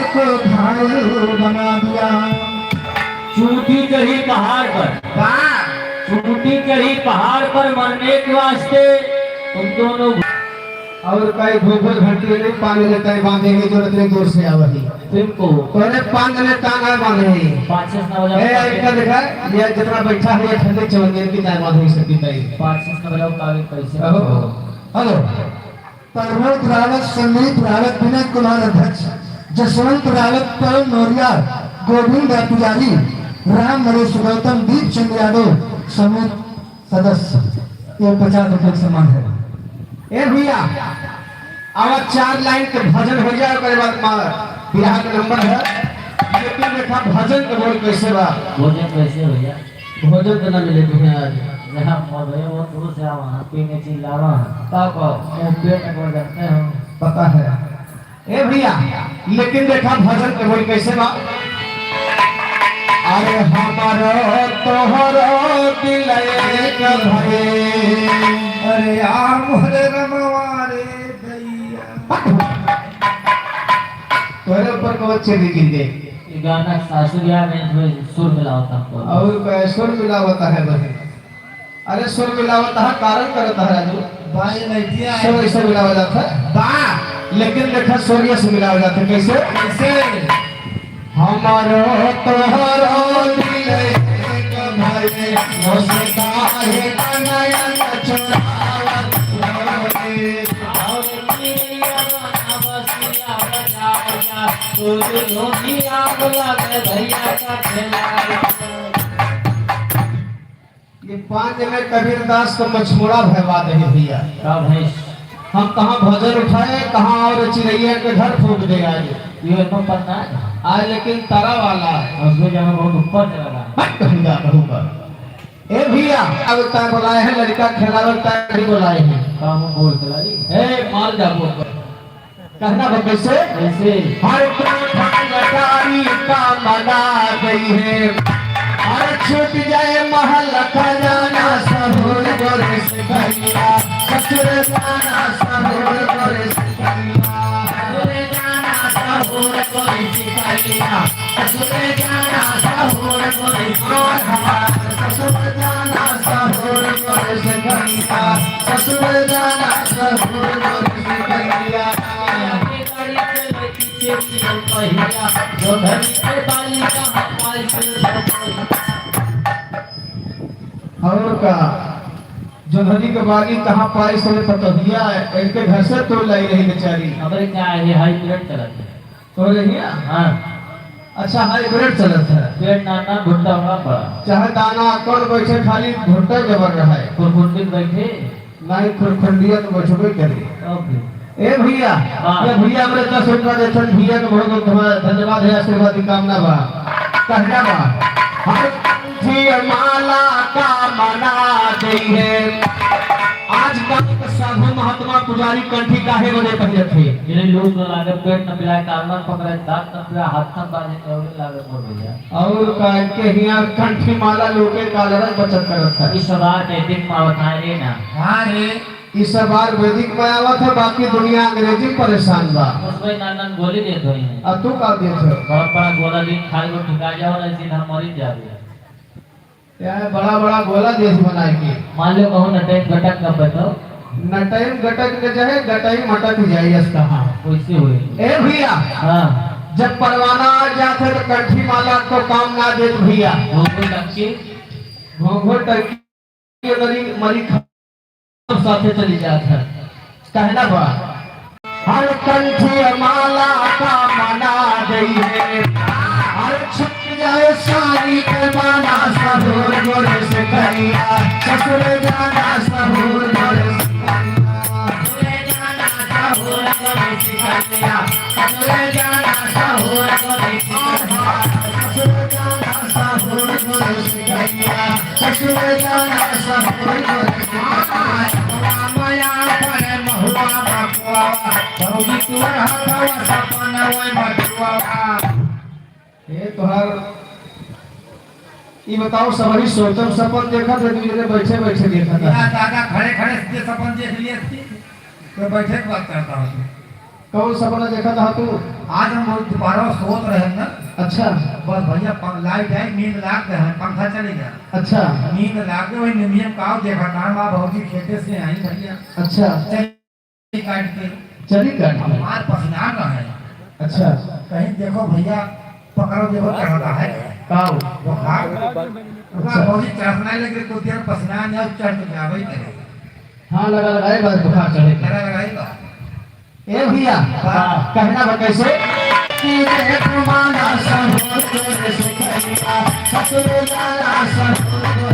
को घायल बना दिया। चूटी चढ़ी पहाड़ पर, चूटी चढ़ी पहाड़ पर मरने के वास्ते तुम दोनों। और कई भूगोल घंटे ने पानी लेता है बांधे की जरूरत नहीं, दूर से आवही तुमको तोरे पांच ने टांगा बांधे है। 5-6 बजे ए इनका देखा ये जितना बैठा है ठंडे चवंदे की नहीं बांध नहीं सकती तई 5-6 बजे कागज पैसे। हेलो प्रमोद रावत, संदीप रावत, विनय कुमार अध्यक्ष, जसवंत रावत, पवन नौरिया, गोविंद पुजारी, राम नरेश गौतम, दीप चंद्र यादव समूह सदस्य। ये 50 रुपये सम्मान है। ए भैया आवाज 4 लाइन के भजन हो जाए ओकरे बाद बिहार का नंबर है। लेकिन देखा भजन के बोल कैसे बा, भोजन कैसे भैया? भोजन तो ना मिले तुम्हें आज। जहाँ भैया वो दूर से आवा पीने चिल्लावा तब वो पेट को जाते हैं पता है। ए भैया लेकिन देखा भजन के बोल कैसे बा। अरे हमारो तोहरो दिल एक भरे, अरे यार मोहरे रमवारे दैया। तोरे ऊपर को अच्छे दिखी दे। ये गाना सासुरिया में सुर मिला होता है और क्या सुर मिला होता है बहन? अरे सुर मिला होता है कारण करता है राजू भाई नहीं सुर ऐसे मिला हो जाता है बा। लेकिन देखा सूर्य से मिला हो जाता है कैसे कैसे। हमारो तोहरो दिल एक भरे, मुस्का है नयन चुरावत लोरे। ये 5 में कबीरदास को मछमुड़ा भयवा दे भैया। हम कहाँ भजन उठाए कहाँ और चिड़ैया के घर फूक दे आज। ये तो पता है आज लेकिन तारा वाला उसमें जगह बहुत ऊपर चला कहूँगा कहूँगा। ए भैया अब तक बुलाए हैं लड़का खिलावे तक नहीं बुलाए हैं। काम बोल खिलाई ए माल जाबो कहना बब्बे से ऐसे हर कोठारी का मना गई है। और छूट जाए महल खजाना सहूर गोरे से कहिया, ससुर जाना सहूर गोरे से कहिया, ससुर जाना सहूर गोरे से कहिया, ससुर जाना सहूर गोरे से कहिया, ससुर जाना सहूर गोरे से कहिया, ससुर जाना सहूर गोरे से कहिया। जो घर के बाली का और का जो नदी के बागी कहाँ पाई से पतोहिया इनके घर से तो लाई रही बेचारी। हमारे क्या है हाइब्रिड चलत है तो रही है। हाँ अच्छा हाइब्रिड चलत है। पेड़ नाना भुट्टा होगा पड़ा चाहे दाना कौन बैठे खाली भुट्टा जबर रहा है खुरखुंडी बैठे नहीं खुरखंडिया तो बैठबे करी। ए भैया ये भैया हमरे 10 रुपया देते भैया के बहुत बहुत धन्यवाद है आशीर्वाद की कामना बा कहना बा। हर माला का मना गई है। आज तक साधु महात्मा पुजारी कंठी काहे बने पहले थे। ये लोग लागे पेट न पिलाए कामन पकड़े दांत न पिलाए हाथ न बांधे और लागे बोल भैया और काहे के हिया कंठी माला लोके कालरा बचत करत है। इस बार टेटिंग मावत है ना। हां रे इस बार वैदिक में आवत है बाकी दुनिया अंग्रेजी परेशान बा। उसमें नानन गोली देत होई है अब तू का देत है बहुत बड़ा गोला दिन खाई को ठुका जाओ ना इसी हम मरी जावे। यार बड़ा बड़ा गोला देश बनाएगी। मान लो कहूं न टेक घटक का बताओ नटैम गटक के चाहे गटाई मटक जाए इसका। हां वैसे हुई ए भैया हां जब परवाना आ जाते तो कंठी माला को काम ना देत भैया। घोंघो टक्की घोंघो टक्की मरी साथे चली जात है कहना बा। हर कंठी माला का मना गई है। हर छुप जाए सारी के माना सहूर गोरे से कहिया, ससुर जाना सहूर गोरे से कहिया, ससुर जाना सहूर गोरे से कहिया, ससुर जाना सहूर गोरे से कहिया, ससुर जाना सहूर गोरे से कहिया, ससुर जाना सहूर गोरे से कहिया। माया पर महुआ बकुआ भौजी तुअर हवा सपना वै बकुआ। ये तोहर ये बताओ सभी सोचम सपन देखा थे दूसरे बैठे बैठे देखा था। दादा खड़े खड़े सीधे सपन देख लिए थे तो बैठे के बात करता हूँ। कौन सपना देखा था तू? आज हम लोग दोबारा सोच रहे हैं ना, अच्छा बस भैया लाइट है, नींद लाग गए हैं, पंखा चले गया, अच्छा नींद लाग गए, वही नियम का देखा काम आप भौजी खेते से आई भैया अच्छा चली काट के चली कर हमार पसीना का है। अच्छा कहीं देखो भैया, पकड़ो देखो क्या होता है काऊ बुखार भौजी चढ़ना लगे तो देर पसीना नहीं चढ़ के जावे करे। हाँ लगा लगाए बस बुखार चढ़े लगा लगाएगा ए भैया कहना बा कैसे कि रे तुम्हारा सहो तोरे सुखैया ससुर जाना सहो तोरे